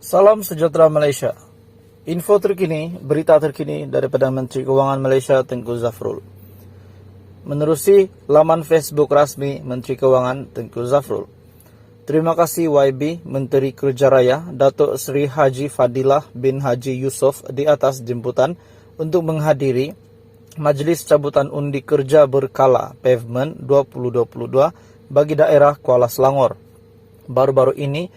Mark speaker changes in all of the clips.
Speaker 1: Salam sejahtera Malaysia. Info terkini, berita terkini daripada Menteri Keuangan Malaysia Tengku Zafrul. Menerusi laman Facebook rasmi Menteri Keuangan Tengku Zafrul. Terima kasih YB Menteri Kerja Raya Datuk Seri Haji Fadilah bin Haji Yusof di atas jemputan untuk menghadiri Majlis Cabutan Undi Kerja Berkala Pavement 2022 bagi daerah Kuala Selangor. Baru-baru ini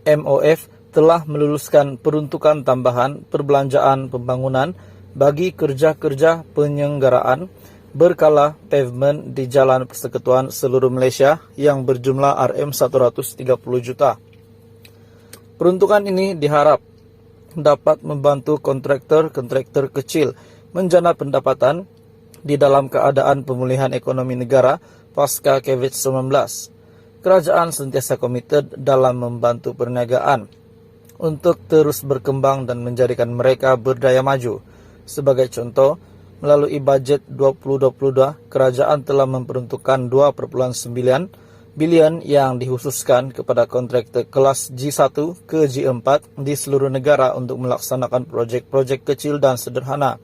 Speaker 1: MOF telah meluluskan peruntukan tambahan perbelanjaan pembangunan bagi kerja-kerja penyelenggaraan berkala pavement di Jalan Persekutuan seluruh Malaysia yang berjumlah RM130 juta. Peruntukan ini diharap dapat membantu kontraktor-kontraktor kecil menjana pendapatan di dalam keadaan pemulihan ekonomi negara pasca COVID-19. Kerajaan sentiasa komited dalam membantu perniagaan untuk terus berkembang dan menjadikan mereka berdaya maju. Sebagai contoh, melalui bajet 2022, kerajaan telah memperuntukkan 2,9 bilion yang dikhususkan kepada kontraktor kelas G1 ke G4 di seluruh negara untuk melaksanakan projek-projek kecil dan sederhana.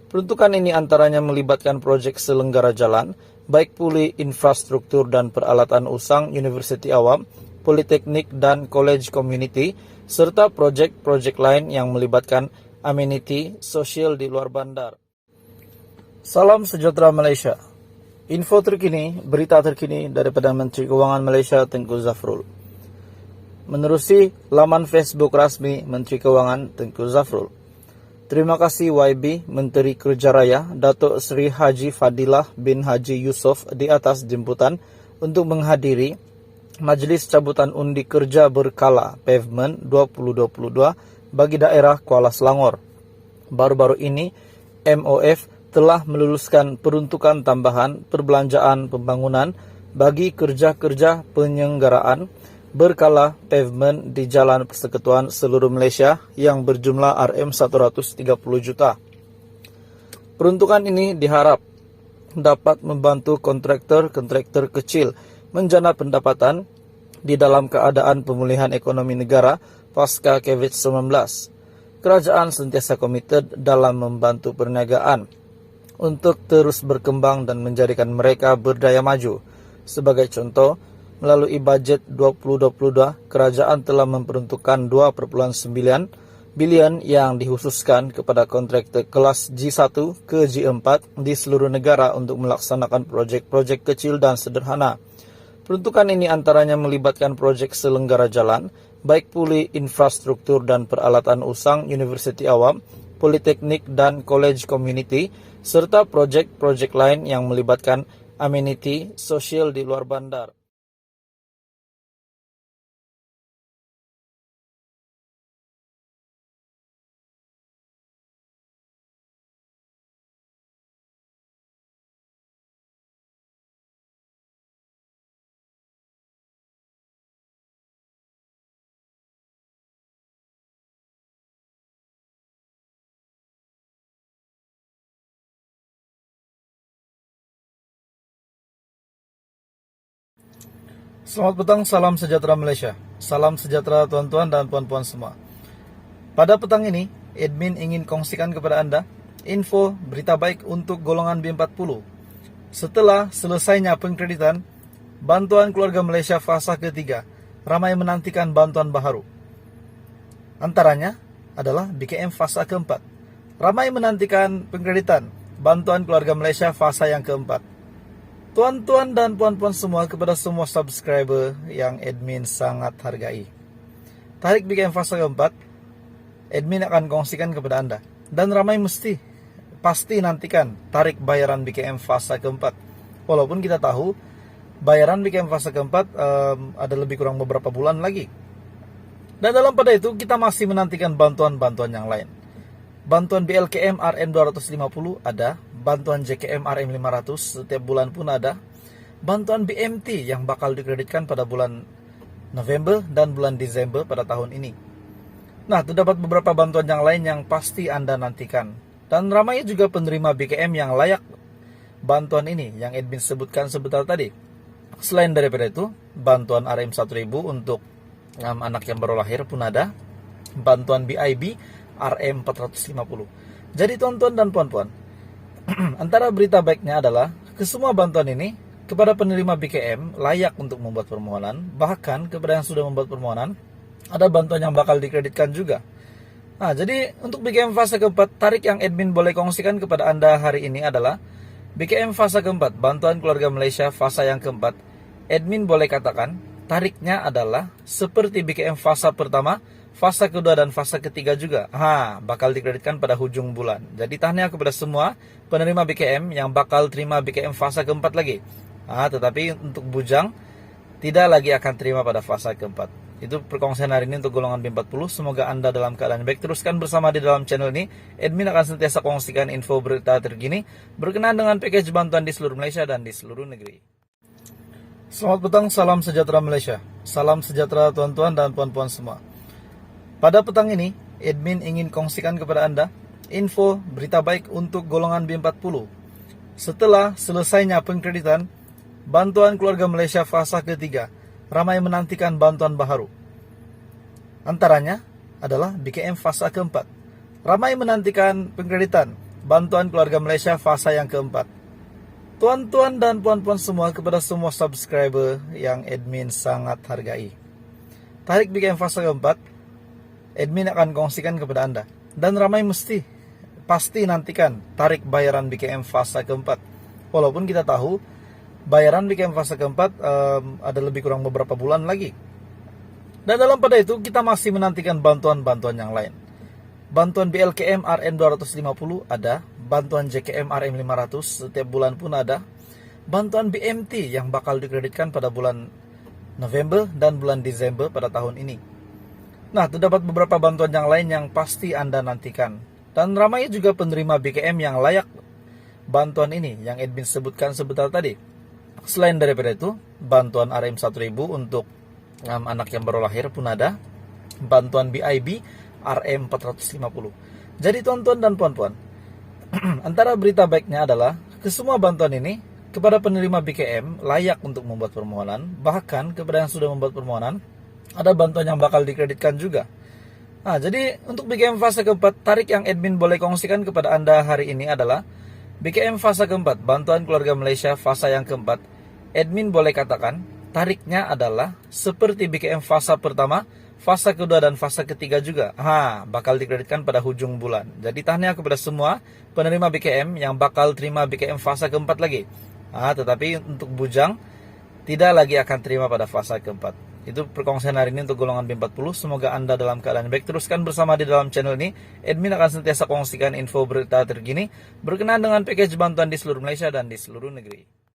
Speaker 1: Peruntukan ini antaranya melibatkan projek selenggara jalan, baik pulih infrastruktur dan peralatan usang universiti awam, politeknik dan college community, serta projek-projek lain yang melibatkan ameniti sosial di luar bandar. Salam sejahtera Malaysia. Info terkini, berita terkini daripada Menteri Keuangan Malaysia Tengku Zafrul. Menerusi laman Facebook rasmi Menteri Keuangan Tengku Zafrul. Terima kasih YB Menteri Kerja Raya Datuk Seri Haji Fadilah bin Haji Yusof di atas jemputan untuk menghadiri Majlis Cabutan Undi Kerja Berkala Pavement 2022 bagi daerah Kuala Selangor. Baru-baru ini MOF telah meluluskan peruntukan tambahan perbelanjaan pembangunan bagi kerja-kerja penyelenggaraan berkala pavement di Jalan Persekutuan seluruh Malaysia yang berjumlah RM130 juta. Peruntukan ini diharap dapat membantu kontraktor-kontraktor kecil menjana pendapatan di dalam keadaan pemulihan ekonomi negara pasca COVID-19. Kerajaan sentiasa komited dalam membantu perniagaan untuk terus berkembang dan menjadikan mereka berdaya maju. Sebagai contoh, melalui bajet 2022, kerajaan telah memperuntukkan 2,9 bilion yang dikhususkan kepada kontraktor kelas G1 ke G4 di seluruh negara untuk melaksanakan projek-projek kecil dan sederhana. Peruntukan ini antaranya melibatkan projek selenggara jalan, baik pulih infrastruktur dan peralatan usang universiti awam, politeknik dan college community, serta projek-projek lain yang melibatkan ameniti sosial di luar bandar. Selamat petang, salam sejahtera Malaysia. Salam sejahtera tuan-tuan dan puan-puan semua. Pada petang ini, admin ingin kongsikan kepada anda info berita baik untuk golongan B40. Setelah selesainya pengkreditan, Bantuan Keluarga Malaysia fasa ketiga ramai menantikan bantuan baharu. Antaranya adalah BKM fasa keempat. Ramai menantikan pengkreditan Bantuan Keluarga Malaysia fasa yang keempat. Tuan-tuan dan puan-puan semua, kepada semua subscriber yang admin sangat hargai, tarik BKM fasa keempat, admin akan kongsikan kepada anda. Dan ramai pasti nantikan tarik bayaran BKM fasa keempat. Walaupun kita tahu bayaran BKM fasa keempat ada lebih kurang beberapa bulan lagi. Dan dalam pada itu kita masih menantikan bantuan-bantuan yang lain. Bantuan BLKM RM250 ada, bantuan JKM RM500 setiap bulan pun ada, bantuan BMT yang bakal dikreditkan pada bulan November dan bulan Desember pada tahun ini. Nah, terdapat beberapa bantuan yang lain yang pasti anda nantikan. Dan ramai juga penerima BKM yang layak bantuan ini yang admin sebutkan sebentar tadi. Selain daripada itu, bantuan RM1.000 untuk anak yang baru lahir pun ada. bantuan BIB RM450. Jadi tuan-tuan dan puan-puan, antara berita baiknya adalah kesemua bantuan ini kepada penerima BKM layak untuk membuat permohonan, bahkan kepada yang sudah membuat permohonan ada bantuan yang bakal dikreditkan juga. Nah, jadi untuk BKM fase keempat, tarik yang admin boleh kongsikan kepada Anda hari ini adalah BKM fase keempat, bantuan keluarga Malaysia fase yang keempat. Admin boleh katakan, tariknya adalah seperti BKM fase pertama, fase kedua, dan fase ketiga juga. Bakal dikreditkan pada hujung bulan. Jadi tahniah kepada semua penerima BKM yang bakal terima BKM fase keempat lagi. Tetapi untuk bujang, tidak lagi akan terima pada fase keempat. Itu perkongsian hari ini untuk golongan B40. Semoga Anda dalam keadaan baik. Teruskan bersama di dalam channel ini. Admin akan sentiasa kongsikan info berita terkini berkenaan dengan package bantuan di seluruh Malaysia dan di seluruh negeri. Selamat petang, salam sejahtera Malaysia. Salam sejahtera tuan-tuan dan puan-puan semua. Pada petang ini, admin ingin kongsikan kepada Anda info berita baik untuk golongan B40. Setelah selesainya pengkreditan bantuan keluarga Malaysia fasa ketiga, ramai menantikan bantuan baharu. Antaranya adalah BKM fasa keempat. Ramai menantikan pengkreditan bantuan keluarga Malaysia fasa yang keempat. Tuan-tuan dan puan-puan semua, kepada semua subscriber yang admin sangat hargai, tarik BKM fasa keempat, admin akan kongsikan kepada Anda. Dan ramai pasti nantikan tarik bayaran BKM fasa keempat. Walaupun kita tahu bayaran BKM fase keempat ada lebih kurang beberapa bulan lagi. Dan dalam pada itu kita masih menantikan bantuan-bantuan yang lain. Bantuan BLKM RM250 ada, bantuan JKM RM500 setiap bulan pun ada, bantuan BMT yang bakal dikreditkan pada bulan November dan bulan Desember pada tahun ini. Nah, terdapat beberapa bantuan yang lain yang pasti Anda nantikan. Dan ramai juga penerima BKM yang layak bantuan ini yang admin sebutkan sebentar tadi. Selain daripada itu, bantuan RM1000 untuk anak yang baru lahir pun ada, bantuan BIB RM450. Jadi tuan-tuan dan puan-puan, antara berita baiknya adalah kesemua bantuan ini kepada penerima BKM layak untuk membuat permohonan, bahkan kepada yang sudah membuat permohonan ada bantuan yang bakal dikreditkan juga. Jadi untuk BKM fase keempat, tarik yang admin boleh kongsikan kepada Anda hari ini adalah BKM fase keempat, bantuan keluarga Malaysia fase yang keempat. Admin boleh katakan, tariknya adalah seperti BKM fase pertama, fase kedua, dan fase ketiga juga. Bakal dikreditkan pada hujung bulan. Jadi tahniah kepada semua penerima BKM yang bakal terima BKM fase keempat lagi. Tetapi untuk bujang, tidak lagi akan terima pada fase keempat. Itu perkongsian hari ini untuk golongan B40. Semoga Anda dalam keadaan baik. Teruskan bersama di dalam channel ini. Admin akan sentiasa kongsikan info berita terkini berkenaan dengan package bantuan di seluruh Malaysia dan di seluruh negeri.